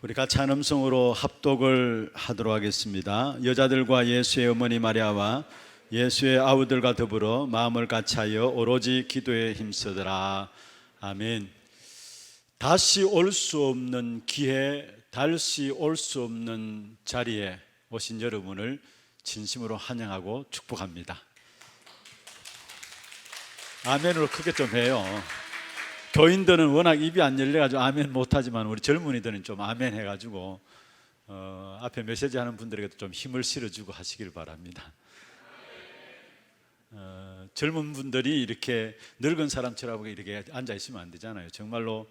우리 같이 한 음성으로 합독을 하도록 하겠습니다. 여자들과 예수의 어머니 마리아와 예수의 아우들과 더불어 마음을 같이하여 오로지 기도에 힘쓰더라. 아멘. 다시 올 수 없는 기회, 다시 올 수 없는 자리에 오신 여러분을 진심으로 환영하고 축복합니다. 아멘으로 크게 좀 해요. 교인들은 워낙 입이 안 열려가지고 아멘 못하지만 우리 젊은이들은 좀 아멘 해가지고 앞에 메시지 하는 분들에게도 좀 힘을 실어주고 하시길 바랍니다. 젊은 분들이 이렇게 늙은 사람처럼 이렇게 앉아 있으면 안 되잖아요. 정말로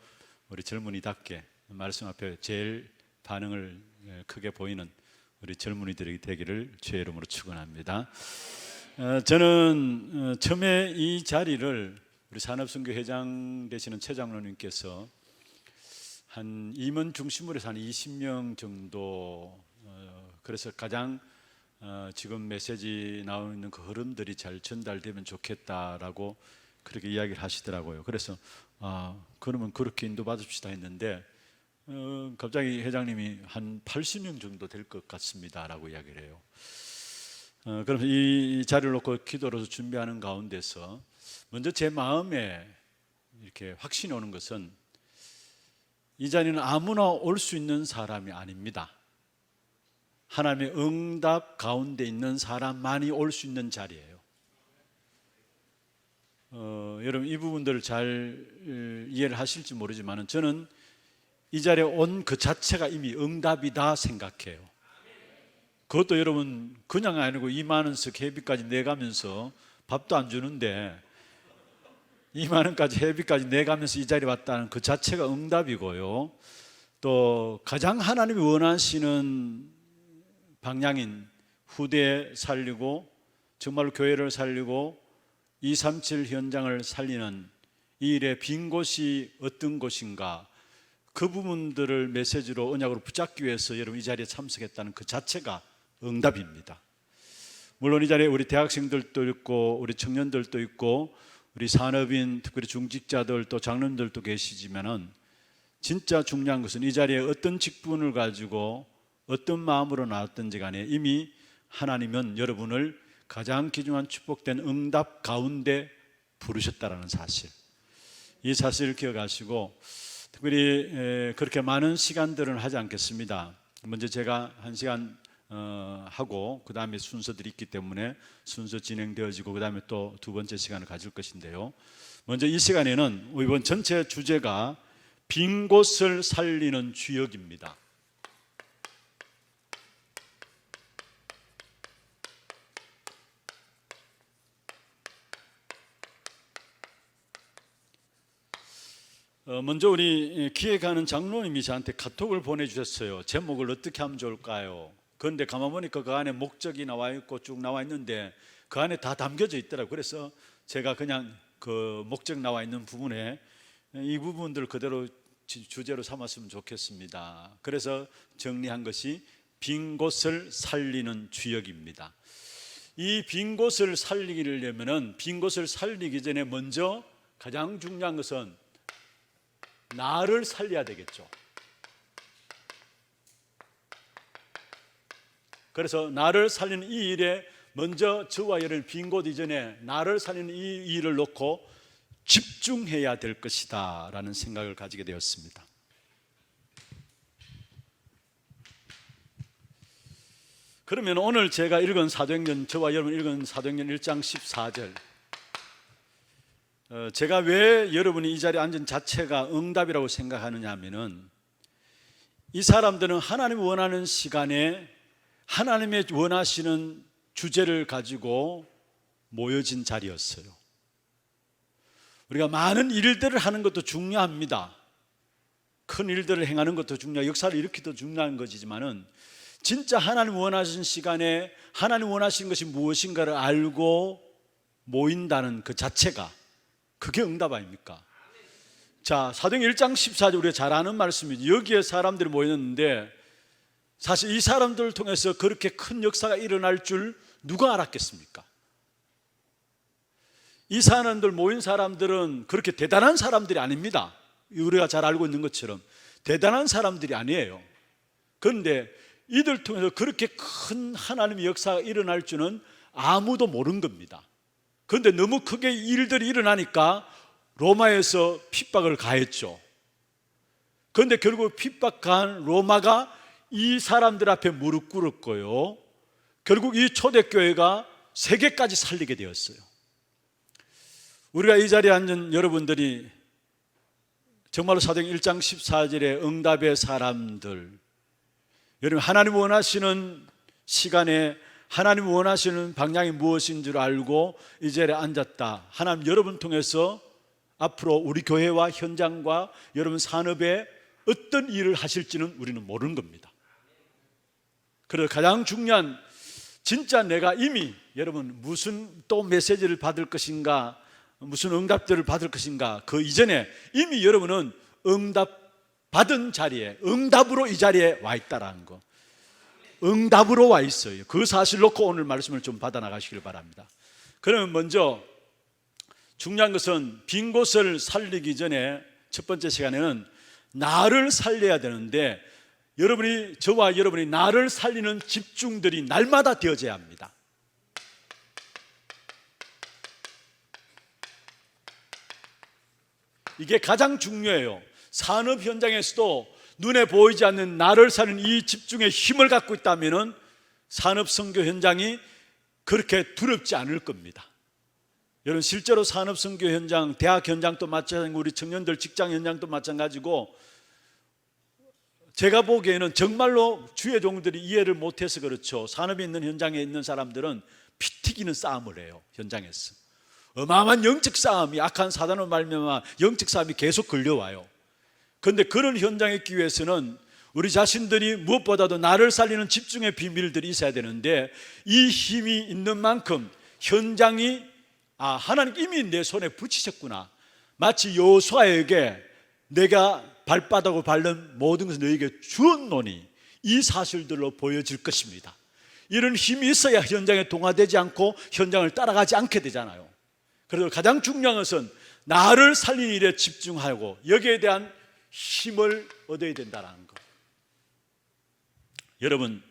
우리 젊은이답게 말씀 앞에 제일 반응을 크게 보이는 우리 젊은이들이 되기를 주의 이름으로 축원합니다. 저는 처음에 이 자리를 우리 산업선교 회장 되시는 최 장로님께서 한 임원 중심으로 해서 한 20명 정도 그래서 가장 지금 메시지 나오는 그 흐름들이 잘 전달되면 좋겠다라고 그렇게 이야기를 하시더라고요. 그래서 그러면 그렇게 인도받읍시다 했는데 갑자기 회장님이 한 80명 정도 될 것 같습니다 라고 이야기를 해요. 그럼 이 자리를 놓고 기도로서 준비하는 가운데서 먼저 제 마음에 이렇게 확신이 오는 것은 이 자리는 아무나 올 수 있는 사람이 아닙니다. 하나님의 응답 가운데 있는 사람만이 올 수 있는 자리예요. 여러분 이 부분들을 잘 이해를 하실지 모르지만 저는 이 자리에 온 그 자체가 이미 응답이다 생각해요. 그것도 여러분 그냥 아니고 2만 원씩 회비까지 내가면서 밥도 안 주는데 2만 원까지 회비까지 내가면서 이 자리에 왔다는 그 자체가 응답이고요. 또 가장 하나님이 원하시는 방향인 후대 살리고 정말로 교회를 살리고 237 현장을 살리는 이 일의 빈 곳이 어떤 곳인가 그 부분들을 메시지로 언약으로 붙잡기 위해서 여러분 이 자리에 참석했다는 그 자체가 응답입니다. 물론 이 자리에 우리 대학생들도 있고 우리 청년들도 있고 우리 산업인 특별히 중직자들 또 장로님들도 계시지만은 진짜 중요한 것은 이 자리에 어떤 직분을 가지고 어떤 마음으로 나왔든지 간에 이미 하나님은 여러분을 가장 귀중한 축복된 응답 가운데 부르셨다라는 사실, 이 사실을 기억하시고 특별히 그렇게 많은 시간들은 하지 않겠습니다. 먼저 제가 1시간 하고 그 다음에 순서들이 있기 때문에 순서 진행되어지고 그 다음에 또 두 번째 시간을 가질 것인데요. 먼저 이 시간에는 이번 전체 주제가 빈 곳을 살리는 주역입니다. 먼저 우리 기획하는 장로님이 저한테 카톡을 보내주셨어요. 제목을 어떻게 하면 좋을까요? 그런데 가만 보니까 그 안에 목적이 나와 있고 쭉 나와 있는데 그 안에 다 담겨져 있더라고요. 그래서 제가 그냥 그 목적 나와 있는 부분에 이 부분들 그대로 주제로 삼았으면 좋겠습니다. 그래서 정리한 것이 빈 곳을 살리는 주역입니다. 이 빈 곳을 살리려면은 빈 곳을 살리기 전에 먼저 가장 중요한 것은 나를 살려야 되겠죠. 그래서 나를 살리는 이 일에 먼저 저와 여러분 빈 곳 이전에 나를 살리는 이 일을 놓고 집중해야 될 것이다 라는 생각을 가지게 되었습니다. 그러면 오늘 제가 읽은 사도행전, 저와 여러분 읽은 사도행전 1장 14절, 제가 왜 여러분이 이 자리에 앉은 자체가 응답이라고 생각하느냐 하면은 이 사람들은 하나님이 원하는 시간에 하나님의 원하시는 주제를 가지고 모여진 자리였어요. 우리가 많은 일들을 하는 것도 중요합니다. 큰 일들을 행하는 것도 중요하고 역사를 일으키기도 중요한 것이지만은 진짜 하나님 원하신 시간에 하나님 원하시는 것이 무엇인가를 알고 모인다는 그 자체가 그게 응답 아닙니까? 자, 사도행전 1장 14절 우리가 잘 아는 말씀이죠. 여기에 사람들이 모였는데 사실 이 사람들을 통해서 그렇게 큰 역사가 일어날 줄 누가 알았겠습니까? 이 사람들 모인 사람들은 그렇게 대단한 사람들이 아닙니다. 우리가 잘 알고 있는 것처럼 대단한 사람들이 아니에요. 그런데 이들 통해서 그렇게 큰 하나님의 역사가 일어날 줄은 아무도 모른 겁니다. 그런데 너무 크게 일들이 일어나니까 로마에서 핍박을 가했죠. 그런데 결국 핍박한 로마가 이 사람들 앞에 무릎 꿇었고요, 결국 이 초대교회가 세계까지 살리게 되었어요. 우리가 이 자리에 앉은 여러분들이 정말로 사도행 1장 14절의 응답의 사람들, 여러분 하나님 원하시는 시간에 하나님 원하시는 방향이 무엇인 줄 알고 이 자리에 앉았다. 하나님 여러분 통해서 앞으로 우리 교회와 현장과 여러분 산업에 어떤 일을 하실지는 우리는 모르는 겁니다. 그래서 가장 중요한, 진짜 내가 이미 여러분 무슨 또 메시지를 받을 것인가, 무슨 응답들을 받을 것인가, 그 이전에 이미 여러분은 응답 받은 자리에, 응답으로 이 자리에 와 있다라는 거, 응답으로 와 있어요. 그 사실 놓고 오늘 말씀을 좀 받아 나가시길 바랍니다. 그러면 먼저 중요한 것은 빈 곳을 살리기 전에 첫 번째 시간에는 나를 살려야 되는데, 저와 여러분이 나를 살리는 집중들이 날마다 되어져야 합니다. 이게 가장 중요해요. 산업 현장에서도 눈에 보이지 않는 나를 살리는 이 집중의 힘을 갖고 있다면 산업 선교 현장이 그렇게 두렵지 않을 겁니다. 여러분 실제로 산업 선교 현장, 대학 현장도 마찬가지고 우리 청년들 직장 현장도 마찬가지고, 제가 보기에는 정말로 주의 종들이 이해를 못해서 그렇죠. 산업에 있는 현장에 있는 사람들은 피 튀기는 싸움을 해요. 현장에서 어마어마한 영적 싸움이, 악한 사단으로 말미암아 영적 싸움이 계속 걸려와요. 그런데 그런 현장에 있기 위해서는 우리 자신들이 무엇보다도 나를 살리는 집중의 비밀들이 있어야 되는데, 이 힘이 있는 만큼 현장이 하나님 이미 내 손에 붙이셨구나, 마치 여호수아에게 내가 발바닥으로 밟는 모든 것을 너에게 주었노니, 이 사실들로 보여질 것입니다. 이런 힘이 있어야 현장에 동화되지 않고 현장을 따라가지 않게 되잖아요. 그래서 가장 중요한 것은 나를 살리는 일에 집중하고 여기에 대한 힘을 얻어야 된다는 것. 여러분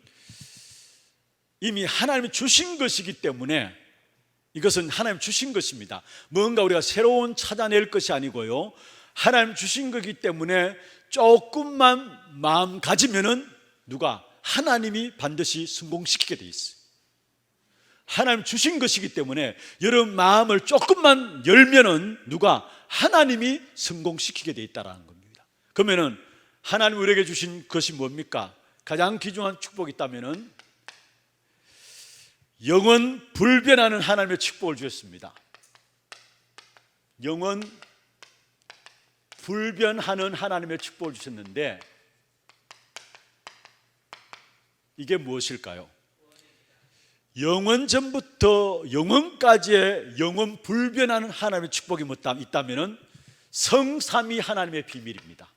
이미 하나님이 주신 것이기 때문에, 이것은 하나님 주신 것입니다. 뭔가 우리가 새로운 찾아낼 것이 아니고요, 하나님 주신 거기 때문에 조금만 마음 가지면은 하나님이 반드시 성공시키게 돼 있어요. 하나님 주신 것이기 때문에 여러분 마음을 조금만 열면은 하나님이 성공시키게 돼 있다라는 겁니다. 그러면은 하나님 우리에게 주신 것이 뭡니까? 가장 귀중한 축복이 있다면은 영원 불변하는 하나님의 축복을 주셨습니다. 영원 불변하는 하나님의 축복을 주셨는데, 이게 무엇일까요? 영원 전부터 영원까지의 영원 불변하는 하나님의 축복이 있다면 성삼위 하나님의 비밀입니다.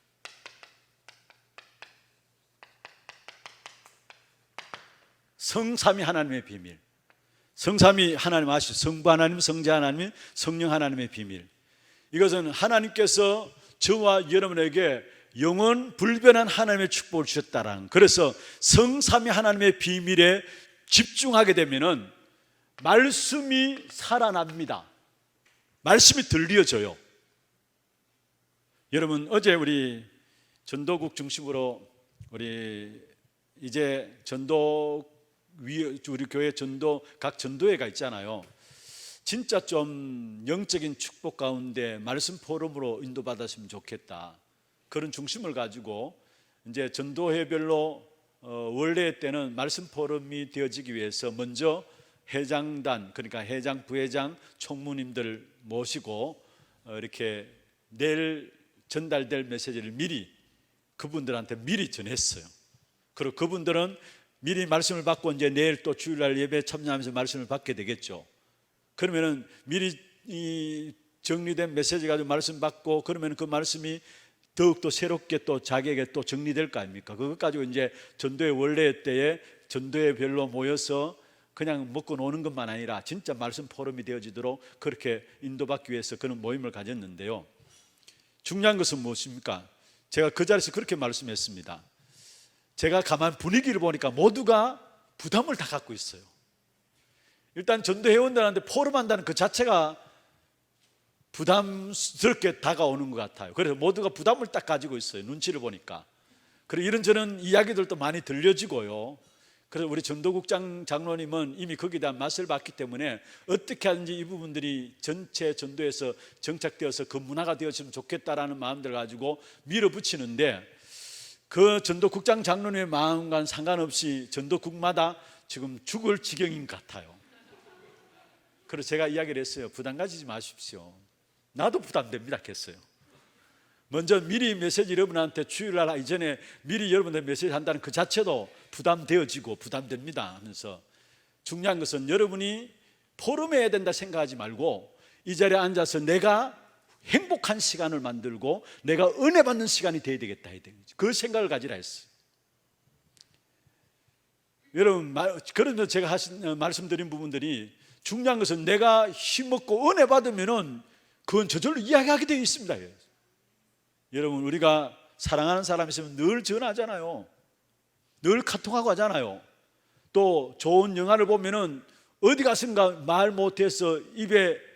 성삼위 하나님의 비밀. 성삼위 하나님 아시죠? 성부 하나님, 성자 하나님, 성령 하나님의 비밀. 이것은 하나님께서 저와 여러분에게 영원 불변한 하나님의 축복을 주셨다라는, 그래서 성삼위 하나님의 비밀에 집중하게 되면은 말씀이 살아납니다. 말씀이 들려져요. 여러분 어제 우리 전도국 중심으로 우리 이제 우리 교회 각 전도회가 있잖아요. 진짜 좀 영적인 축복 가운데 말씀 포럼으로 인도받았으면 좋겠다, 그런 중심을 가지고 이제 전도회별로 원래 때는 말씀 포럼이 되어지기 위해서 먼저 회장단, 그러니까 회장, 부회장, 총무님들 모시고 이렇게 내일 전달될 메시지를 미리 그분들한테 미리 전했어요. 그리고 그분들은 미리 말씀을 받고 이제 내일 또 주일날 예배에 참여하면서 말씀을 받게 되겠죠. 그러면은 미리 이 정리된 메시지 가지고 말씀 받고, 그러면 그 말씀이 더욱더 새롭게 또 자기에게 또 정리될 거 아닙니까? 그것 가지고 이제 전도회 원래 때에 전도회별로 모여서 그냥 먹고 노는 것만 아니라 진짜 말씀 포럼이 되어지도록 그렇게 인도받기 위해서 그런 모임을 가졌는데요. 중요한 것은 무엇입니까? 제가 그 자리에서 그렇게 말씀했습니다. 제가 가만 분위기를 보니까 모두가 부담을 다 갖고 있어요. 일단 전도 회원들한테 포럼한다는 그 자체가 부담스럽게 다가오는 것 같아요. 그래서 모두가 부담을 딱 가지고 있어요. 눈치를 보니까. 그리고 이런저런 이야기들도 많이 들려지고요. 그래서 우리 전도국장 장로님은 이미 거기에 대한 맛을 봤기 때문에 어떻게 하든지 이 부분들이 전체 전도에서 정착되어서 그 문화가 되었으면 좋겠다라는 마음들 가지고 밀어붙이는데, 그 전도국장 장로님의 마음과는 상관없이 전도국마다 지금 죽을 지경인 것 같아요. 그래서 제가 이야기를 했어요. 부담 가지지 마십시오. 나도 부담됩니다 했어요. 먼저 미리 메시지 여러분한테 주일날 이전에 미리 여러분들 메시지 한다는 그 자체도 부담되어지고 부담됩니다 하면서, 중요한 것은 여러분이 포럼해야 된다 생각하지 말고 이 자리에 앉아서 내가 행복한 시간을 만들고 내가 은혜 받는 시간이 되어야 되겠다 해야 되는 거죠. 그 생각을 가지라 했어요. 여러분, 그러면서 제가 말씀드린 부분들이, 중요한 것은 내가 힘먹고 은혜 받으면은 그건 저절로 이야기하게 되어 있습니다. 여러분, 우리가 사랑하는 사람 있으면 늘 전화하잖아요. 늘 카톡하고 하잖아요. 또 좋은 영화를 보면은 어디 갔은가 말 못해서 입에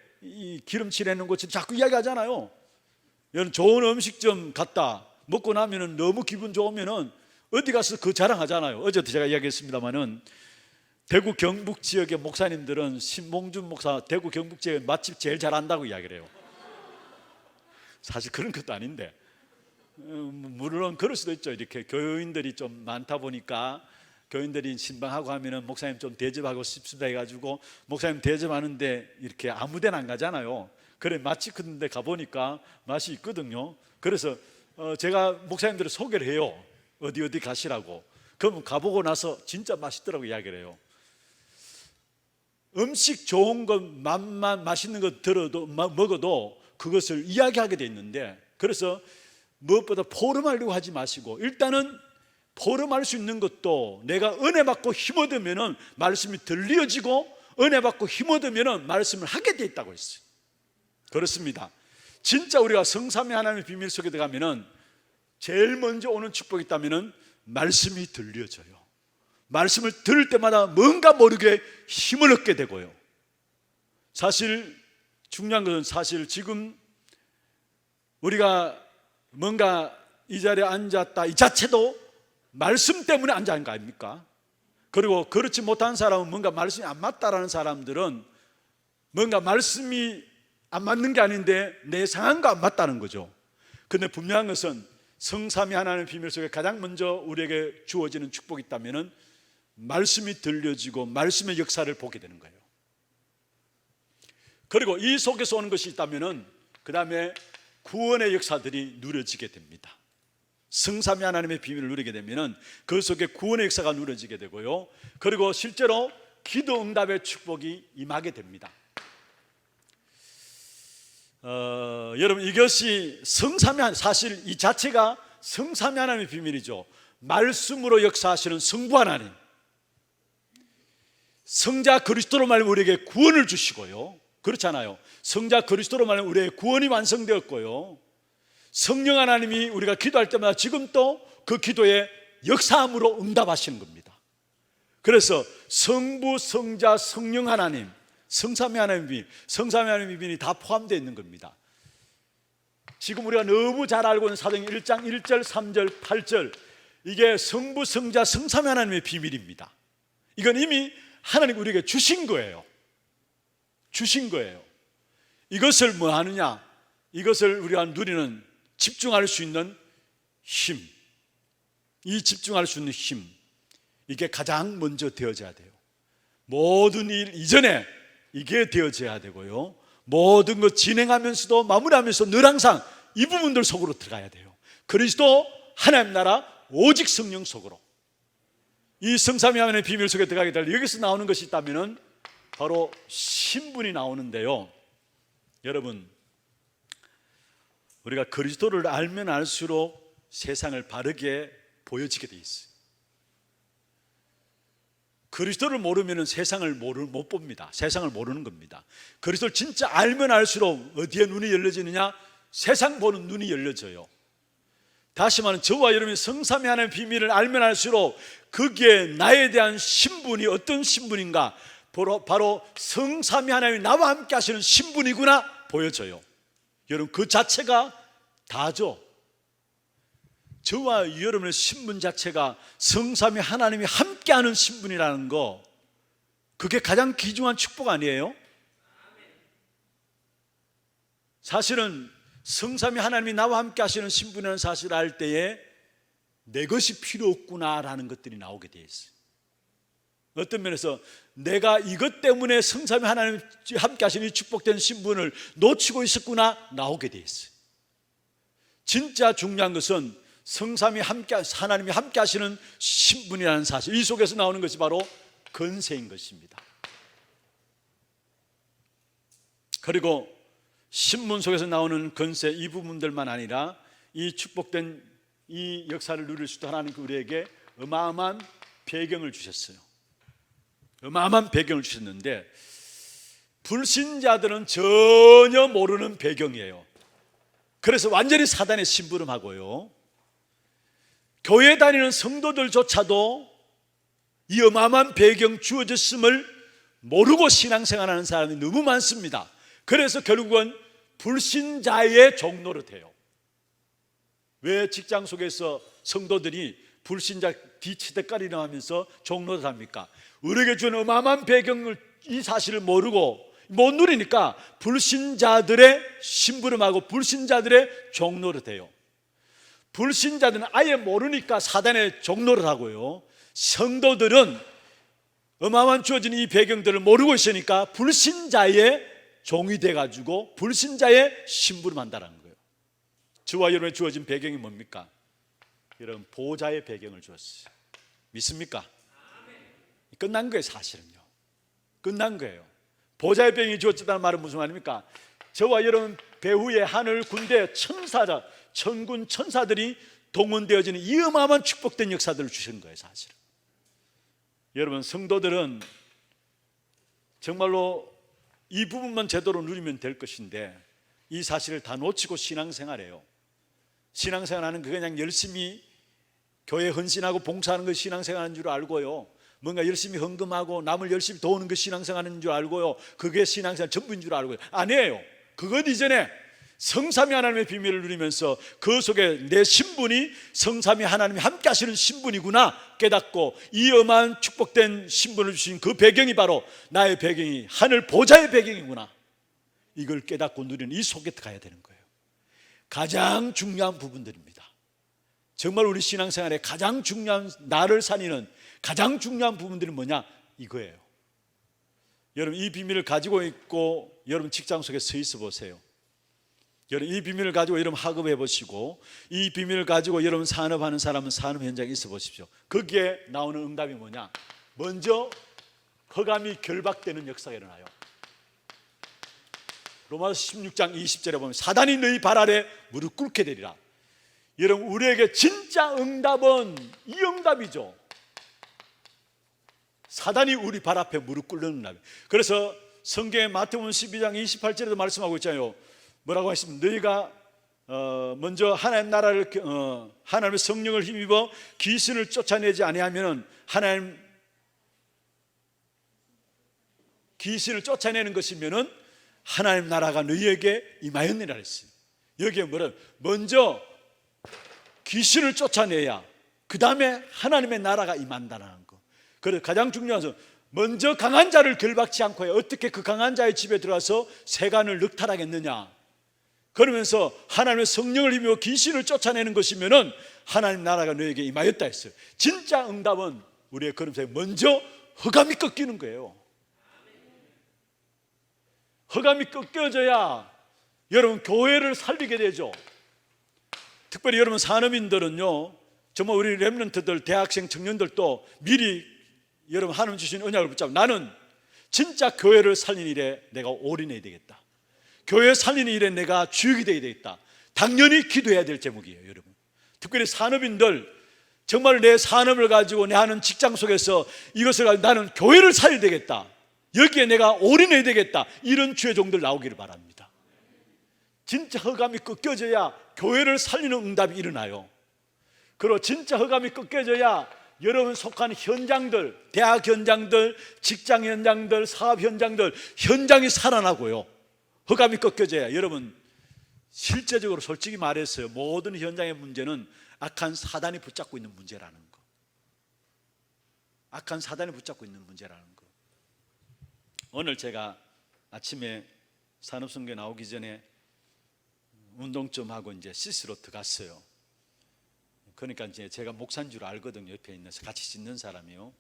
기름칠 내는 것처럼 자꾸 이야기하잖아요. 여러분, 좋은 음식점 갔다 먹고 나면은 너무 기분 좋으면은 어디 가서 그 자랑하잖아요. 어제도 제가 이야기했습니다마는 대구 경북 지역의 목사님들은 신봉준 목사 대구 경북 지역에 맛집 제일 잘한다고 이야기를 해요. 사실 그런 것도 아닌데, 물론 그럴 수도 있죠. 이렇게 교인들이 좀 많다 보니까 교인들이 신방하고 하면은 목사님 좀 대접하고 싶습니다 해가지고 목사님 대접하는데 이렇게 아무데나 안 가잖아요. 그래, 맛집 같은 데 가보니까 맛이 있거든요. 그래서 제가 목사님들을 소개를 해요. 어디 가시라고. 그러면 가보고 나서 진짜 맛있더라고 이야기를 해요. 음식 좋은 것, 맛있는 것 들어도 먹어도 그것을 이야기하게 돼 있는데, 그래서 무엇보다 포럼하려고 하지 마시고 일단은 포럼할 수 있는 것도 내가 은혜 받고 힘 얻으면은 말씀이 들려지고 은혜 받고 힘 얻으면은 말씀을 하게 돼 있다고 했어요. 그렇습니다. 진짜 우리가 성삼위 하나님의 비밀 속에 들어가면은 제일 먼저 오는 축복이 있다면은 말씀이 들려져요. 말씀을 들을 때마다 뭔가 모르게 힘을 얻게 되고요. 사실 중요한 것은 사실 지금 우리가 뭔가 이 자리에 앉았다 이 자체도 말씀 때문에 앉아있는 거 아닙니까? 그리고 그렇지 못한 사람은, 뭔가 말씀이 안 맞다라는 사람들은 뭔가 말씀이 안 맞는 게 아닌데 내 상황과 안 맞다는 거죠. 그런데 분명한 것은 성삼위 하나님의 비밀 속에 가장 먼저 우리에게 주어지는 축복이 있다면 말씀이 들려지고 말씀의 역사를 보게 되는 거예요. 그리고 이 속에서 오는 것이 있다면 그 다음에 구원의 역사들이 누려지게 됩니다. 성삼위 하나님의 비밀을 누리게 되면 그 속에 구원의 역사가 누려지게 되고요. 그리고 실제로 기도 응답의 축복이 임하게 됩니다. 여러분, 이것이 성삼위 하나님, 사실 이 자체가 성삼위 하나님의 비밀이죠. 말씀으로 역사하시는 성부 하나님, 성자 그리스도로 말하면 우리에게 구원을 주시고요. 그렇잖아요. 성자 그리스도로 말하면 우리의 구원이 완성되었고요. 성령 하나님이 우리가 기도할 때마다 지금 또 그 기도에 역사함으로 응답하시는 겁니다. 그래서 성부, 성자, 성령 하나님, 성삼위 하나님의 비밀, 성삼위 하나님의 비밀이 다 포함되어 있는 겁니다. 지금 우리가 너무 잘 알고 있는 사도행 1장 1절, 3절, 8절, 이게 성부, 성자, 성삼위 하나님의 비밀입니다. 이건 이미 하나님 우리에게 주신 거예요. 주신 거예요. 이것을 뭐 하느냐? 이것을 우리가 누리는 집중할 수 있는 힘, 이 집중할 수 있는 힘, 이게 가장 먼저 되어져야 돼요. 모든 일 이전에 이게 되어져야 되고요. 모든 것 진행하면서도 마무리하면서 늘 항상 이 부분들 속으로 들어가야 돼요. 그리스도 하나님 나라 오직 성령 속으로, 이 성삼위 하나님의 비밀 속에 들어가게 될, 여기서 나오는 것이 있다면 바로 신분이 나오는데요. 여러분, 우리가 그리스도를 알면 알수록 세상을 바르게 보여지게 돼 있어요. 그리스도를 모르면 세상을 못 봅니다. 세상을 모르는 겁니다. 그리스도를 진짜 알면 알수록 어디에 눈이 열려지느냐? 세상 보는 눈이 열려져요. 다시 말하면 저와 여러분이 성삼위 하나님의 비밀을 알면 알수록 거기에 나에 대한 신분이 어떤 신분인가, 바로 성삼위 하나님이 나와 함께 하시는 신분이구나 보여져요. 여러분, 그 자체가 다죠. 저와 여러분의 신분 자체가 성삼위 하나님이 함께하는 신분이라는 거, 그게 가장 귀중한 축복 아니에요? 사실은 성삼위 하나님이 나와 함께 하시는 신분이라는 사실을 알 때에 내 것이 필요 없구나라는 것들이 나오게 돼 있어요. 어떤 면에서 내가 이것 때문에 성삼위 하나님이 함께 하시는 이 축복된 신분을 놓치고 있었구나 나오게 돼 있어요. 진짜 중요한 것은 성삼위 하나님이 함께 하시는 신분이라는 사실, 이 속에서 나오는 것이 바로 권세인 것입니다. 그리고 신분 속에서 나오는 권세, 이 부분들만 아니라 이 축복된 이 역사를 누릴 수도 하나님께 우리에게 어마어마한 배경을 주셨어요. 어마어마한 배경을 주셨는데 불신자들은 전혀 모르는 배경이에요. 그래서 완전히 사단의 심부름하고요, 교회 다니는 성도들조차도 이 어마어마한 배경 주어졌음을 모르고 신앙생활하는 사람이 너무 많습니다. 그래서 결국은 불신자의 종노릇해요. 왜 직장 속에서 성도들이 불신자 뒤치대까리나 하면서 종노릇합니까? 우리에게 주는 어마어마한 배경을, 이 사실을 모르고 못 누리니까 불신자들의 심부름하고 불신자들의 종노릇해요. 불신자들은 아예 모르니까 사단의 종노릇하고요, 성도들은 어마어마한 주어진 이 배경들을 모르고 있으니까 불신자의 종이 돼가지고 불신자의 심부름한다는 거예요. 저와 여러분의 주어진 배경이 뭡니까? 여러분, 보호자의 배경을 주었어요. 믿습니까? 끝난 거예요. 사실은요, 끝난 거예요. 보호자의 배경이 주어졌다는 말은 무슨 말입니까? 저와 여러분 배후에 하늘 군대 천군 천사들이 동원되어지는 이 어마어마한 축복된 역사들을 주신 거예요. 사실은 여러분, 성도들은 정말로 이 부분만 제대로 누리면 될 것인데 이 사실을 다 놓치고 신앙생활해요. 신앙생활하는 거 그냥 열심히 교회 헌신하고 봉사하는 것이 신앙생활하는 줄 알고요, 뭔가 열심히 헌금하고 남을 열심히 도우는 것이 신앙생활하는 줄 알고요, 그게 신앙생활 전부인 줄 알고요. 아니에요. 그것 이전에 성삼위 하나님의 비밀을 누리면서 그 속에 내 신분이 성삼위 하나님이 함께 하시는 신분이구나 깨닫고 이 어마한 축복된 신분을 주신 그 배경이 바로 나의 배경이 하늘 보좌의 배경이구나, 이걸 깨닫고 누리는 이 속에 가야 되는 거예요. 가장 중요한 부분들입니다. 정말 우리 신앙생활에 가장 중요한, 나를 살리는 가장 중요한 부분들이 뭐냐, 이거예요. 여러분, 이 비밀을 가지고 있고 여러분 직장 속에 서 있어 보세요. 여러분, 이 비밀을 가지고 여러분 학업해 보시고, 이 비밀을 가지고 여러분 산업하는 사람은 산업 현장에 있어 보십시오. 거기에 나오는 응답이 뭐냐? 먼저 허감이 결박되는 역사가 일어나요. 로마서 16장 20절에 보면 사단이 너희 발 아래 무릎 꿇게 되리라. 여러분, 우리에게 진짜 응답은 이 응답이죠. 사단이 우리 발 앞에 무릎 꿇는 응답. 그래서 성경의 마태복음 12장 28절에도 말씀하고 있잖아요. 뭐라고 했습니까? 너희가 먼저 하나님 나라를 하나님의 성령을 힘입어 귀신을 쫓아내지 아니하면 하나님 귀신을 쫓아내는 것이면은 하나님 나라가 너희에게 임하였느니라 했어요. 여기에 뭐라? 먼저 귀신을 쫓아내야 그 다음에 하나님의 나라가 임한다는 거. 그래서 가장 중요한 것은 먼저 강한 자를 결박치 않고 어떻게 그 강한 자의 집에 들어가서 세간을 늑탈하겠느냐. 그러면서 하나님의 성령을 힘입어 귀신을 쫓아내는 것이면은 하나님 나라가 너에게 임하였다 했어요. 진짜 응답은 우리의 걸음속에 먼저 허감이 꺾이는 거예요. 허감이 꺾여져야 여러분 교회를 살리게 되죠. 특별히 여러분 산업인들은요, 정말 우리 렘넌트들, 대학생, 청년들도 미리 여러분 하나님 주신 언약을 붙잡고 나는 진짜 교회를 살리는 일에 내가 올인해야 되겠다. 교회 살리는 일에 내가 주역이 되어야 되겠다. 당연히 기도해야 될 제목이에요. 여러분, 특별히 산업인들, 정말 내 산업을 가지고 내 하는 직장 속에서 이것을 가지고 나는 교회를 살려야 되겠다, 여기에 내가 올인해야 되겠다, 이런 주의 종들 나오기를 바랍니다. 진짜 허감이 꺾여져야 교회를 살리는 응답이 일어나요. 그리고 진짜 흑암이 꺾여져야 여러분 속한 현장들, 대학 현장들, 직장 현장들, 사업 현장들, 현장이 살아나고요. 흑암이 꺾여져야. 여러분 실제적으로 솔직히 말해서요, 모든 현장의 문제는 악한 사단이 붙잡고 있는 문제라는 거. 악한 사단이 붙잡고 있는 문제라는 거. 오늘 제가 아침에 산업선교 나오기 전에 운동 좀 하고 이제 씻으러 들어갔어요. 그러니까 이제 제가 목사인 줄 알거든요. 옆에 있는 같이 씻는 사람이요.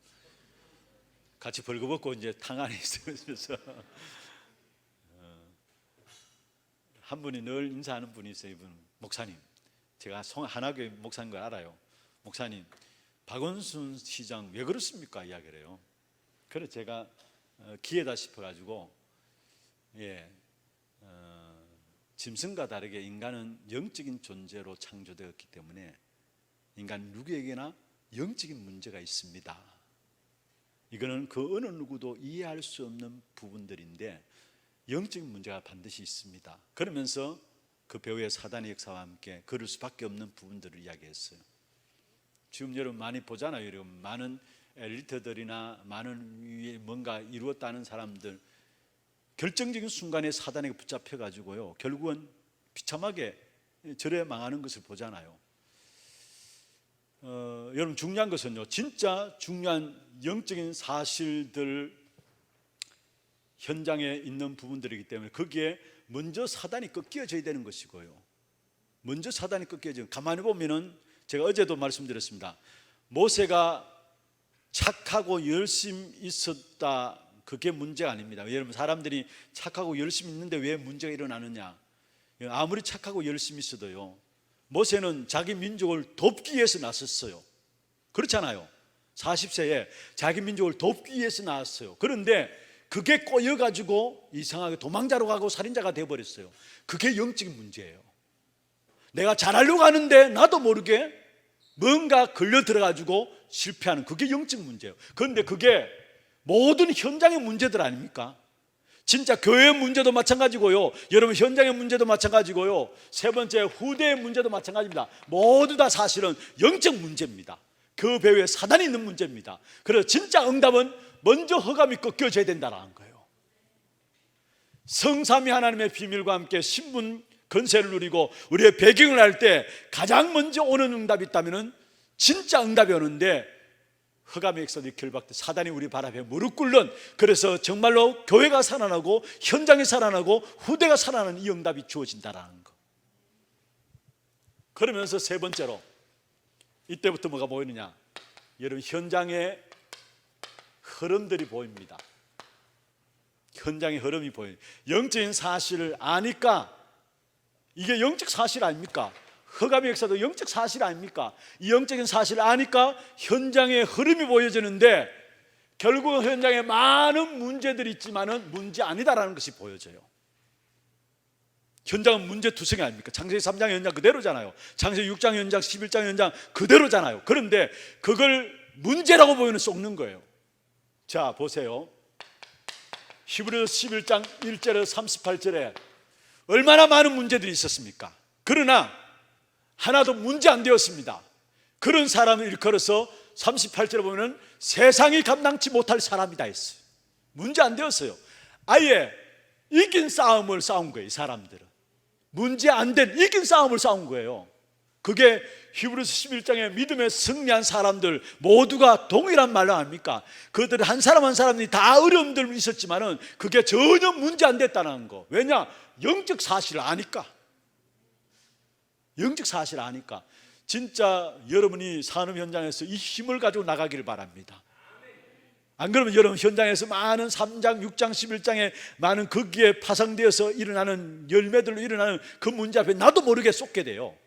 같이 벌거벗고 이제 탕 안에 있으면서 한 분이 늘 인사하는 분이 있어요. 이분 목사님, 제가 하나교회 목사인 걸 알아요. 목사님, 박원순 시장 왜 그렇습니까? 이야기를 해요. 그래서 제가 기회다 싶어가지고, 짐승과 다르게 인간은 영적인 존재로 창조되었기 때문에 인간 누구에게나 영적인 문제가 있습니다. 이거는 그 어느 누구도 이해할 수 없는 부분들인데 영적인 문제가 반드시 있습니다. 그러면서 그 배후의 사단의 역사와 함께 그럴 수밖에 없는 부분들을 이야기했어요. 지금 여러분 많이 보잖아요. 여러분 많은 엘리트들이나 많은 위에 뭔가 이루었다는 사람들, 결정적인 순간에 사단에게 붙잡혀 가지고요, 결국은 비참하게 절에 망하는 것을 보잖아요. 여러분 중요한 것은요, 진짜 중요한 영적인 사실들 현장에 있는 부분들이기 때문에 거기에 먼저 사단이 꺾여져야 되는 것이고요. 먼저 사단이 꺾여져요. 가만히 보면은 제가 어제도 말씀드렸습니다. 모세가 착하고 열심히 있었다, 그게 문제가 아닙니다. 여러분 사람들이 착하고 열심히 있는데 왜 문제가 일어나느냐? 아무리 착하고 열심히 있어도요, 모세는 자기 민족을 돕기 위해서 나섰어요. 그렇잖아요. 40세에 자기 민족을 돕기 위해서 나왔어요. 그런데 그게 꼬여가지고 이상하게 도망자로 가고 살인자가 되어버렸어요. 그게 영적인 문제예요. 내가 잘하려고 하는데 나도 모르게 뭔가 걸려 들어가지고 실패하는, 그게 영적 문제예요. 그런데 그게 모든 현장의 문제들 아닙니까? 진짜 교회의 문제도 마찬가지고요, 여러분 현장의 문제도 마찬가지고요, 세 번째 후대의 문제도 마찬가지입니다. 모두 다 사실은 영적 문제입니다. 그 배후에 사단이 있는 문제입니다. 그래서 진짜 응답은 먼저 흑암이 꺾여져야 된다는 거예요. 성삼위 하나님의 비밀과 함께 신분 건세를 누리고 우리의 배경을 할 때 가장 먼저 오는 응답이 있다면 진짜 응답이 오는데, 흑암의 역사들이 결박돼 사단이 우리 발 앞에 무릎 꿇는, 그래서 정말로 교회가 살아나고 현장이 살아나고 후대가 살아나는 이 응답이 주어진다라는 거. 그러면서 세 번째로 이때부터 뭐가 보이느냐? 여러분 현장의 흐름들이 보입니다. 현장의 흐름이 보여요. 영적인 사실을 아니까, 이게 영적 사실 아닙니까? 흑암의 역사도 영적 사실 아닙니까? 이 영적인 사실을 아니까 현장의 흐름이 보여지는데, 결국 현장에 많은 문제들이 있지만은 문제 아니다라는 것이 보여져요. 현장은 문제투성이 아닙니까? 창세기 3장 현장 그대로잖아요. 창세기 6장 현장, 11장 현장 그대로잖아요. 그런데 그걸 문제라고 보이는 쏙는 거예요. 자 보세요. 히브리서 11장 1절에서 38절에 얼마나 많은 문제들이 있었습니까? 그러나 하나도 문제 안 되었습니다. 그런 사람을 일컬어서 38절에 보면 세상이 감당치 못할 사람이다 했어요. 문제 안 되었어요. 아예 이긴 싸움을 싸운 거예요. 이 사람들은 문제 안 된 이긴 싸움을 싸운 거예요. 그게 히브리서 11장에 믿음에 승리한 사람들 모두가 동일한 말로 아닙니까? 그들 한 사람 한 사람이 다 어려움들이 있었지만은 그게 전혀 문제 안 됐다는 거. 왜냐? 영적 사실을 아니까. 영적 사실을 아니까. 진짜 여러분이 산업 현장에서 이 힘을 가지고 나가기를 바랍니다. 안 그러면 여러분 현장에서 많은 3장, 6장, 11장에 많은 거기에 파생되어서 일어나는 열매들로 일어나는 그 문제 앞에 나도 모르게 쏟게 돼요.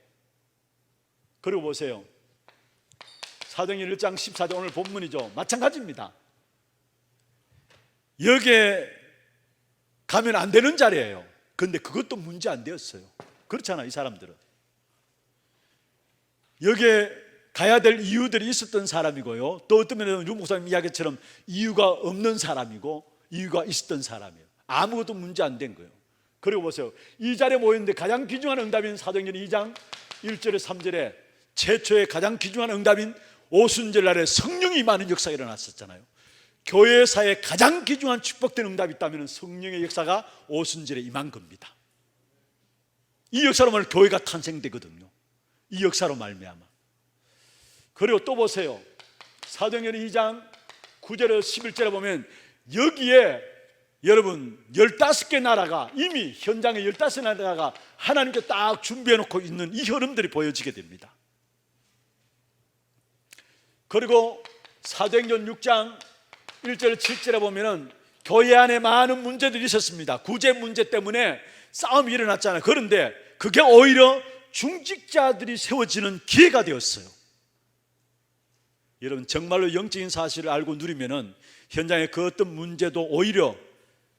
그리고 보세요. 사도행전 1장 14절 오늘 본문이죠. 마찬가지입니다. 여기에 가면 안 되는 자리예요. 그런데 그것도 문제 안 되었어요. 그렇잖아, 이 사람들은. 여기에 가야 될 이유들이 있었던 사람이고요, 또 어떤 면에는 유 목사님 이야기처럼 이유가 없는 사람이고 이유가 있었던 사람이에요. 아무것도 문제 안 된 거예요. 그리고 보세요. 이 자리에 모였는데 가장 귀중한 응답인 사도행전 2장 1절에 3절에 최초의 가장 귀중한 응답인 오순절 날에 성령이 임하는 역사가 일어났었잖아요. 교회사에 가장 귀중한 축복된 응답이 있다면 성령의 역사가 오순절에 임한 겁니다. 이 역사로 말하면 교회가 탄생되거든요. 이 역사로 말미암아. 그리고 또 보세요. 사도행전 2장 9절에서 11절에 보면 여기에 여러분 15개 나라가 이미 현장에 15개 나라가 하나님께 딱 준비해 놓고 있는 이 흐름들이 보여지게 됩니다. 그리고 사도행전 6장 1절 7절에 보면은 교회 안에 많은 문제들이 있었습니다. 구제 문제 때문에 싸움이 일어났잖아요. 그런데 그게 오히려 중직자들이 세워지는 기회가 되었어요. 여러분 정말로 영적인 사실을 알고 누리면은 현장의 그 어떤 문제도 오히려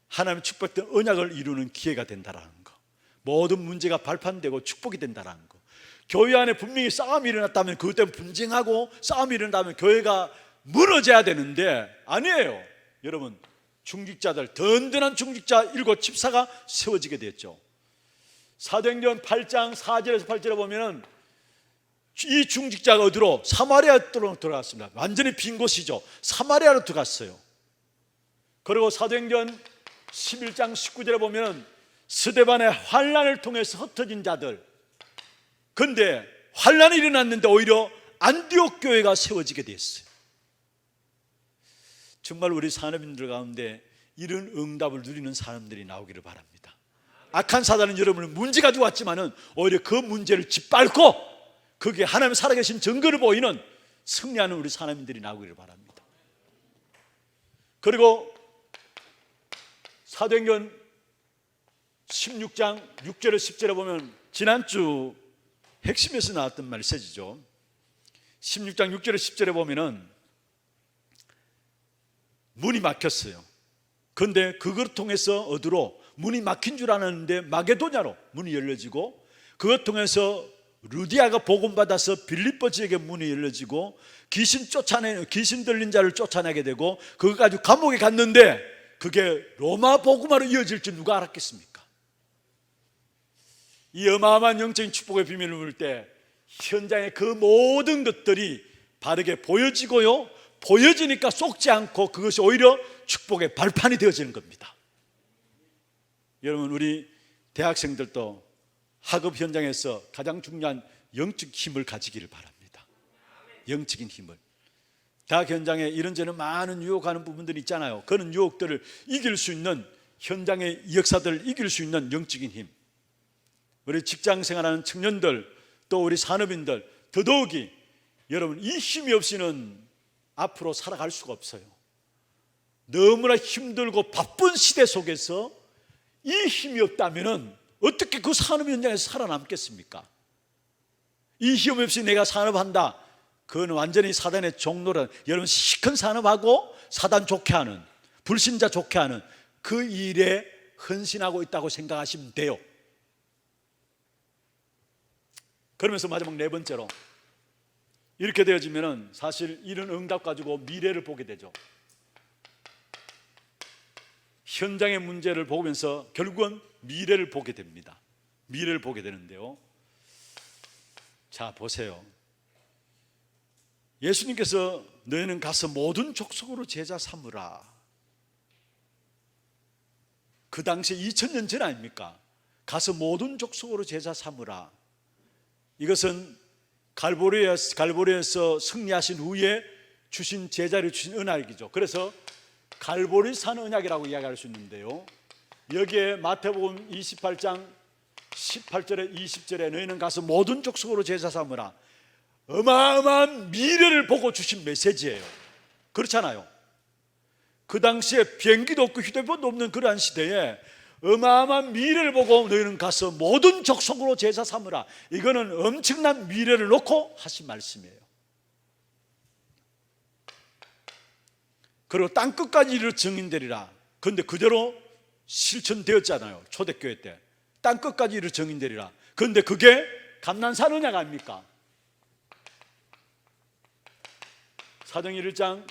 하나님의 축복된 언약을 이루는 기회가 된다라는 거, 모든 문제가 발판되고 축복이 된다라는 거. 교회 안에 분명히 싸움이 일어났다면 그것 때문에 분쟁하고 싸움이 일어났다면 교회가 무너져야 되는데 아니에요. 여러분 중직자들, 든든한 중직자 7 집사가 세워지게 됐죠. 사도행전 8장 4절에서 8절에 보면은 이 중직자가 어디로? 사마리아로 들어갔습니다. 완전히 빈 곳이죠. 사마리아로 들어갔어요. 그리고 사도행전 11장 19절에 보면 스데반의 환난을 통해서 흩어진 자들, 그런데 환난이 일어났는데 오히려 안디옥 교회가 세워지게 됐어요. 정말 우리 산업인들 가운데 이런 응답을 누리는 사람들이 나오기를 바랍니다. 악한 사단은 여러분을 문제 가지고 왔지만은 오히려 그 문제를 짓밟고 거기에 하나님 살아계신 증거를 보이는 승리하는 우리 사람인들이 나오기를 바랍니다. 그리고 사도행전 16장 6절에 10절에 보면 지난주 핵심에서 나왔던 말씀이죠. 16장 6절에 10절에 보면은 문이 막혔어요. 그런데 그걸 통해서 어디로? 문이 막힌 줄 알았는데 마게도냐로 문이 열려지고, 그것 통해서 루디아가 복음받아서 빌립보 지역에 문이 열려지고 귀신 들린 자를 쫓아내게 되고 그거 가지고 감옥에 갔는데 그게 로마 복음화로 이어질 줄 누가 알았겠습니까? 이 어마어마한 영적인 축복의 비밀을 볼 때 현장의 그 모든 것들이 바르게 보여지고요, 보여지니까 속지 않고 그것이 오히려 축복의 발판이 되어지는 겁니다. 여러분 우리 대학생들도 학업 현장에서 가장 중요한 영적 힘을 가지기를 바랍니다. 영적인 힘을. 대학 현장에 이런저런 많은 유혹하는 부분들이 있잖아요. 그런 유혹들을 이길 수 있는, 현장의 역사들을 이길 수 있는 영적인 힘. 우리 직장 생활하는 청년들, 또 우리 산업인들 더더욱이 여러분 이 힘이 없이는 앞으로 살아갈 수가 없어요. 너무나 힘들고 바쁜 시대 속에서 이 힘이 없다면은 어떻게 그 산업 현장에서 살아남겠습니까? 이 힘 없이 내가 산업한다, 그건 완전히 사단의 종로라. 여러분 시큰 산업하고 사단 좋게 하는, 불신자 좋게 하는 그 일에 헌신하고 있다고 생각하시면 돼요. 그러면서 마지막 네 번째로, 이렇게 되어지면 사실 이런 응답 가지고 미래를 보게 되죠. 현장의 문제를 보면서 결국은 미래를 보게 됩니다. 미래를 보게 되는데요. 자 보세요. 예수님께서 너희는 가서 모든 족속으로 제자 삼으라. 그 당시에 2000년 전 아닙니까? 가서 모든 족속으로 제자 삼으라. 이것은 갈보리에서 승리하신 후에 주신 제자를 주신 언약이죠. 그래서 갈보리산 언약이라고 이야기할 수 있는데요, 여기에 마태복음 28장 18절에 20절에 너희는 가서 모든 족속으로 제자 삼으라. 어마어마한 미래를 보고 주신 메시지예요. 그렇잖아요. 그 당시에 비행기도 없고 휴대폰도 없는 그러한 시대에 어마어마한 미래를 보고 너희는 가서 모든 족속으로 제자 삼으라. 이거는 엄청난 미래를 놓고 하신 말씀이에요. 그리고 땅끝까지 이르러 증인되리라. 그런데 그대로 실천되었잖아요. 초대교회 때 땅끝까지 이르러 증인되리라. 그런데 그게 감난산 언약 아닙니까? 사도행전 1장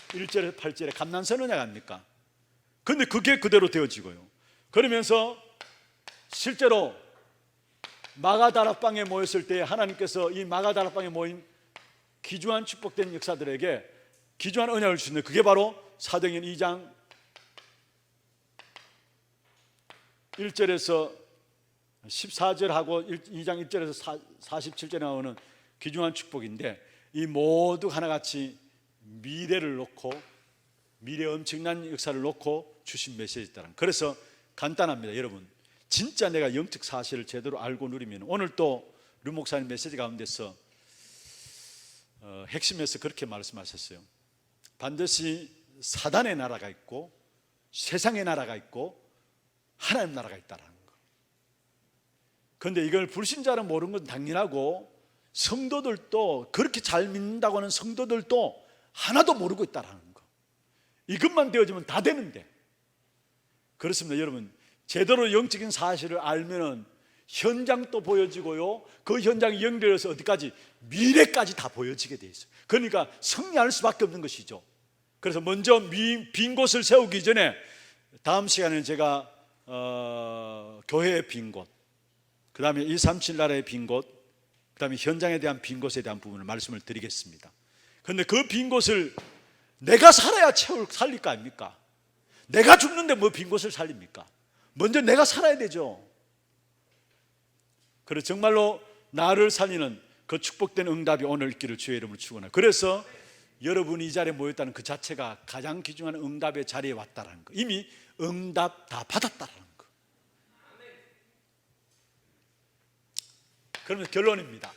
1절에서 8절에 감난산 언약 아닙니까? 그런데 그게 그대로 되어지고요. 그러면서 실제로 마가다락방에 모였을 때 하나님께서 이 마가다락방에 모인 귀중한 축복된 역사들에게 귀중한 언약을 주시는데, 그게 바로 사도행전 2장 1절에서 14절하고 2장 1절에서 47절에 나오는 귀중한 축복인데, 이 모두 하나같이 미래를 놓고, 미래 엄청난 역사를 놓고 주신 메시지다는. 그래서 간단합니다. 여러분, 진짜 내가 영적 사실을 제대로 알고 누리면, 오늘 또 류 목사님 메시지 가운데서 핵심에서 그렇게 말씀하셨어요. 반드시 사단의 나라가 있고 세상의 나라가 있고 하나님 나라가 있다는 거. 그런데 이걸 불신자는 모르는 건 당연하고, 성도들도, 그렇게 잘 믿는다고 하는 성도들도 하나도 모르고 있다는 거. 이것만 되어지면 다 되는데. 그렇습니다. 여러분, 제대로 영적인 사실을 알면은 현장도 보여지고요, 그 현장이 연결해서 어디까지? 미래까지 다 보여지게 돼 있어요. 그러니까 승리할 수밖에 없는 것이죠. 그래서 먼저 빈 곳을 세우기 전에 다음 시간에는 제가 교회의 빈 곳, 그 다음에 237 나라의 빈 곳, 그 다음에 현장에 대한 빈 곳에 대한 부분을 말씀을 드리겠습니다. 그런데 그 빈 곳을 내가 살아야 살릴 거 아닙니까? 내가 죽는데 뭐 빈 곳을 살립니까? 먼저 내가 살아야 되죠. 그래서 정말로 나를 살리는 그 축복된 응답이 오늘 있기를 주의 이름으로 축원합니다. 그래서 여러분이 이 자리에 모였다는 그 자체가 가장 귀중한 응답의 자리에 왔다는 거, 이미 응답 다 받았다는 거. 그러면 결론입니다.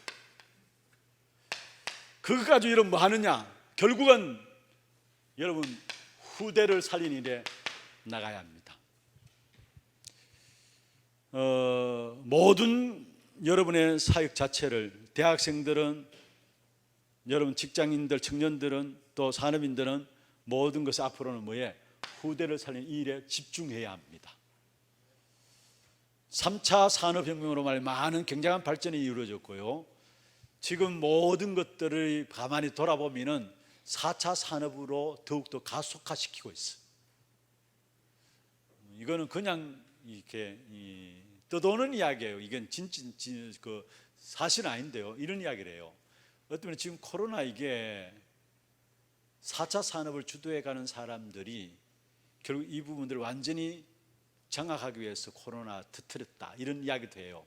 그것 가지고 여러분 뭐 하느냐? 결국은 여러분 후대를 살리는 일에 나가야 합니다. 모든 여러분의 사역 자체를, 대학생들은, 여러분 직장인들, 청년들은, 또 산업인들은 모든 것을 앞으로는 뭐에? 후대를 살리는 이 일에 집중해야 합니다. 3차 산업혁명으로 말해 많은 굉장한 발전이 이루어졌고요, 지금 모든 것들을 가만히 돌아보면은 4차 산업으로 더욱더 가속화시키고 있어요. 이거는 그냥 이렇게 떠도는 이야기예요. 이건 진짜 그 사실은 아닌데요, 이런 이야기를 해요. 어쩌면 지금 코로나, 이게 4차 산업을 주도해가는 사람들이 결국 이 부분들을 완전히 장악하기 위해서 코로나 터뜨렸다, 이런 이야기도 해요.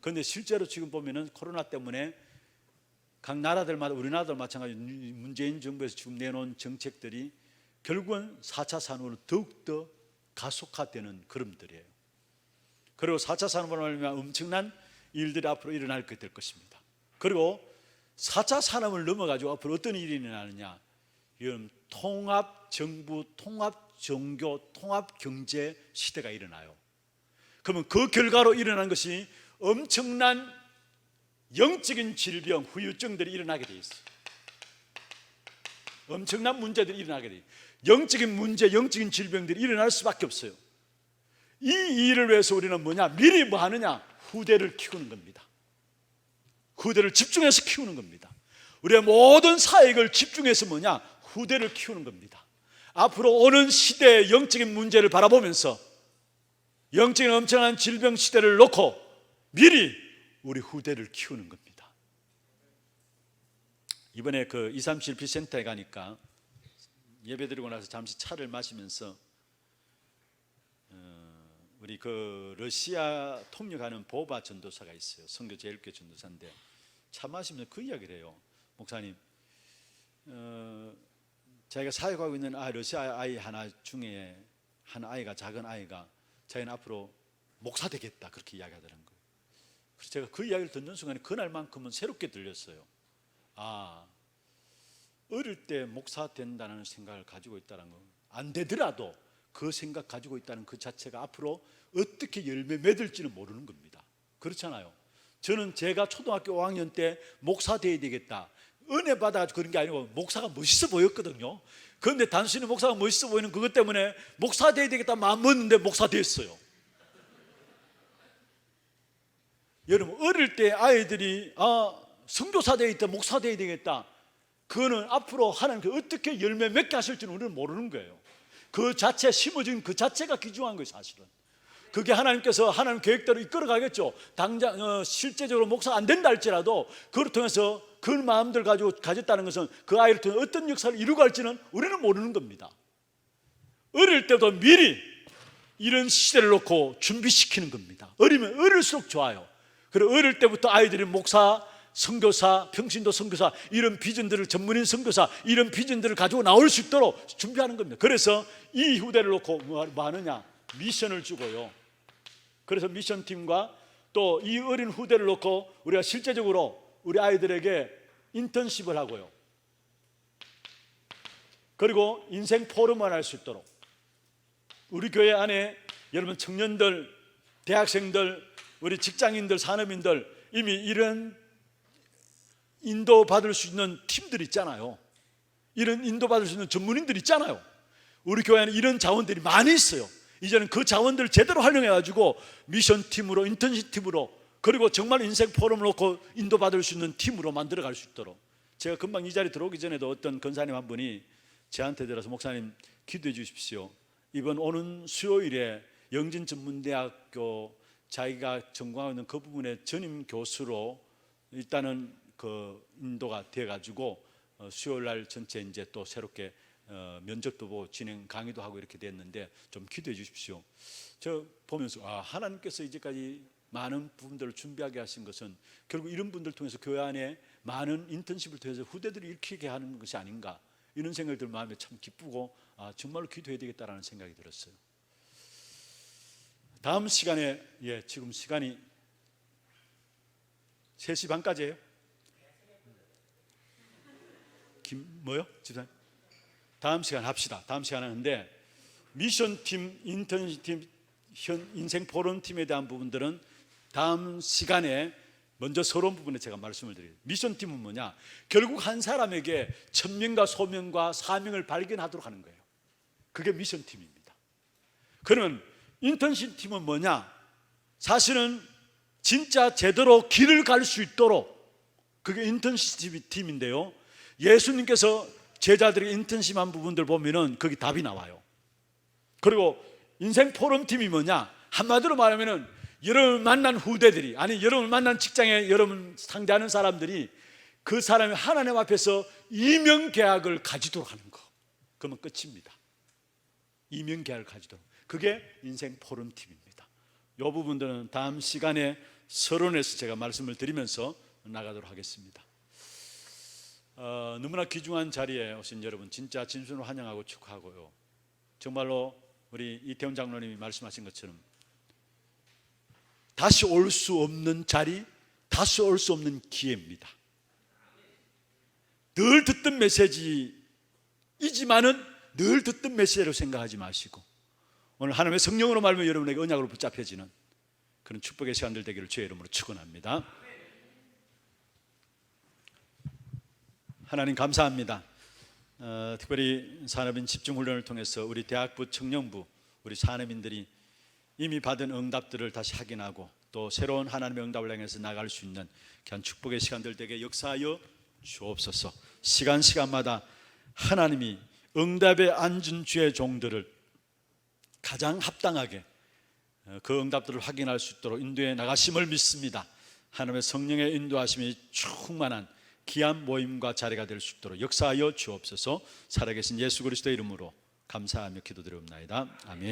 그런데 실제로 지금 보면은 코로나 때문에 각 나라들마다, 우리나라도 마찬가지로 문재인 정부에서 지금 내놓은 정책들이 결국은 4차 산업으로 더욱더 가속화되는 그림들이에요. 그리고 4차 산업으로 말하면 엄청난 일들이 앞으로 일어날 것입니다. 그리고 4차 산업을 넘어가지고 앞으로 어떤 일이 일어나느냐? 이런 통합 정부, 통합 종교, 통합 경제 시대가 일어나요. 그러면 그 결과로 일어난 것이 엄청난 영적인 질병, 후유증들이 일어나게 돼 있어요. 엄청난 문제들이 일어나게 돼 있어요. 영적인 문제, 영적인 질병들이 일어날 수밖에 없어요. 이 일을 위해서 우리는 뭐냐? 미리 뭐 하느냐? 후대를 키우는 겁니다. 후대를 집중해서 키우는 겁니다. 우리의 모든 사역을 집중해서 뭐냐? 후대를 키우는 겁니다. 앞으로 오는 시대의 영적인 문제를 바라보면서 영적인 엄청난 질병 시대를 놓고 미리 우리 후대를 키우는 겁니다. 이번에 그 237 비센터에 가니까 예배드리고 나서 잠시 차를 마시면서 우리 그 러시아 통역하는 보바 전도사가 있어요. 선교 제일교회 전도사인데 차 마시면서 그 이야기를 해요. 목사님, 자기가 사역하고 있는 러시아 아이 하나 중에 한 아이가, 작은 아이가 자기는 앞으로 목사 되겠다, 그렇게 이야기하더라는 거예요. 그래서 제가 그 이야기를 듣는 순간에 그날만큼은 새롭게 들렸어요. 어릴 때 목사 된다는 생각을 가지고 있다는 거, 안 되더라도 그 생각 가지고 있다는 그 자체가 앞으로 어떻게 열매 맺을지는 모르는 겁니다. 그렇잖아요. 저는 제가 초등학교 5학년 때 목사 돼야 되겠다, 은혜 받아가지고 그런 게 아니고 목사가 멋있어 보였거든요. 그런데 단순히 목사가 멋있어 보이는 그것 때문에 목사 돼야 되겠다 마음 먹는데 목사 됐어요. 여러분, 어릴 때 아이들이 선교사 돼야 되겠다, 목사 돼야 되겠다, 그거는 앞으로 하나님께 어떻게 열매 맺게 하실지는 우리는 모르는 거예요. 그 자체 심어진 그 자체가 귀중한 거예요. 사실은 그게 하나님께서 하나님 계획대로 이끌어가겠죠. 당장 실제적으로 목사가 안 된다 할지라도 그걸 통해서 그 마음들 가지고 가졌다는 것은 그 아이를 통해 어떤 역사를 이루고 갈지는 우리는 모르는 겁니다. 어릴 때도 미리 이런 시대를 놓고 준비시키는 겁니다. 어리면 어릴수록 좋아요. 그리고 어릴 때부터 아이들이 목사, 선교사, 평신도 선교사, 이런 비전들을, 전문인 선교사, 이런 비전들을 가지고 나올 수 있도록 준비하는 겁니다. 그래서 이 후대를 놓고 뭐 하느냐? 미션을 주고요. 그래서 미션팀과 또 이 어린 후대를 놓고 우리가 실제적으로 우리 아이들에게 인턴십을 하고요. 그리고 인생 포럼을 할 수 있도록 우리 교회 안에 여러분 청년들, 대학생들, 우리 직장인들, 산업인들 이미 이런 인도받을 수 있는 팀들이 있잖아요. 이런 인도받을 수 있는 전문인들이 있잖아요. 우리 교회 안에 이런 자원들이 많이 있어요. 이제는 그 자원들을 제대로 활용해가지고 미션팀으로, 인턴십팀으로, 그리고 정말 인생 포럼을 놓고 인도받을 수 있는 팀으로 만들어갈 수 있도록. 제가 금방 이 자리에 들어오기 전에도 어떤 권사님 한 분이 저한테 들어서 목사님 기도해 주십시오. 이번 오는 수요일에 영진전문대학교 자기가 전공하고 있는 그 부분의 전임 교수로 일단은 그 인도가 돼가지고 수요일 날 전체 이제 또 새롭게 면접도 보고 진행 강의도 하고 이렇게 됐는데 좀 기도해 주십시오. 저 보면서 하나님께서 이제까지 많은 부분들을 준비하게 하신 것은 결국 이런 분들 통해서 교회 안에 많은 인턴십을 통해서 후대들을 일으키게 하는 것이 아닌가, 이런 생각이 들 마음에 참 기쁘고 정말로 기도해야 되겠다라는 생각이 들었어요. 다음 시간에 지금 시간이 3시 반까지예요. 뭐요? 집사님? 다음 시간 합시다. 다음 시간 하는데 미션팀, 인턴팀, 인생 포럼팀에 대한 부분들은 다음 시간에 먼저 서론 부분에 제가 말씀을 드려요. 미션팀은 뭐냐? 결국 한 사람에게 천명과 소명과 사명을 발견하도록 하는 거예요. 그게 미션팀입니다. 그러면 인턴십 팀은 뭐냐? 사실은 진짜 제대로 길을 갈 수 있도록, 그게 인턴십 팀인데요, 예수님께서 제자들이 인턴십한 부분들 보면은 거기 답이 나와요. 그리고 인생 포럼 팀이 뭐냐? 한마디로 말하면은 여러분 만난 후대들이, 아니 여러분 만난 직장에 여러분 상대하는 사람들이 그 사람이 하나님 앞에서 이명계약을 가지도록 하는 거, 그러면 끝입니다. 이명계약을 가지도록. 그게 인생 포럼팀입니다. 이 부분들은 다음 시간에 서론에서 제가 말씀을 드리면서 나가도록 하겠습니다. 너무나 귀중한 자리에 오신 여러분 진짜 진심으로 환영하고 축하하고요. 정말로 우리 이태원 장로님이 말씀하신 것처럼 다시 올 수 없는 자리, 다시 올 수 없는 기회입니다. 늘 듣던 메시지이지만은 늘 듣던 메시지로 생각하지 마시고 오늘 하나님의 성령으로 말하면 여러분에게 언약으로 붙잡혀지는 그런 축복의 시간들 되기를 주의 이름으로 축원합니다. 하나님 감사합니다. 특별히 산업인 집중훈련을 통해서 우리 대학부, 청년부, 우리 산업인들이 이미 받은 응답들을 다시 확인하고 또 새로운 하나님의 응답을 향해서 나갈 수 있는 귀한 축복의 시간들 되게 역사하여 주옵소서. 시간마다 하나님이 응답에 앉은 주의 종들을 가장 합당하게 그 응답들을 확인할 수 있도록 인도해 나가심을 믿습니다. 하나님의 성령의 인도하심이 충만한 귀한 모임과 자리가 될 수 있도록 역사하여 주옵소서. 살아계신 예수 그리스도의 이름으로 감사하며 기도드리옵나이다. 아멘.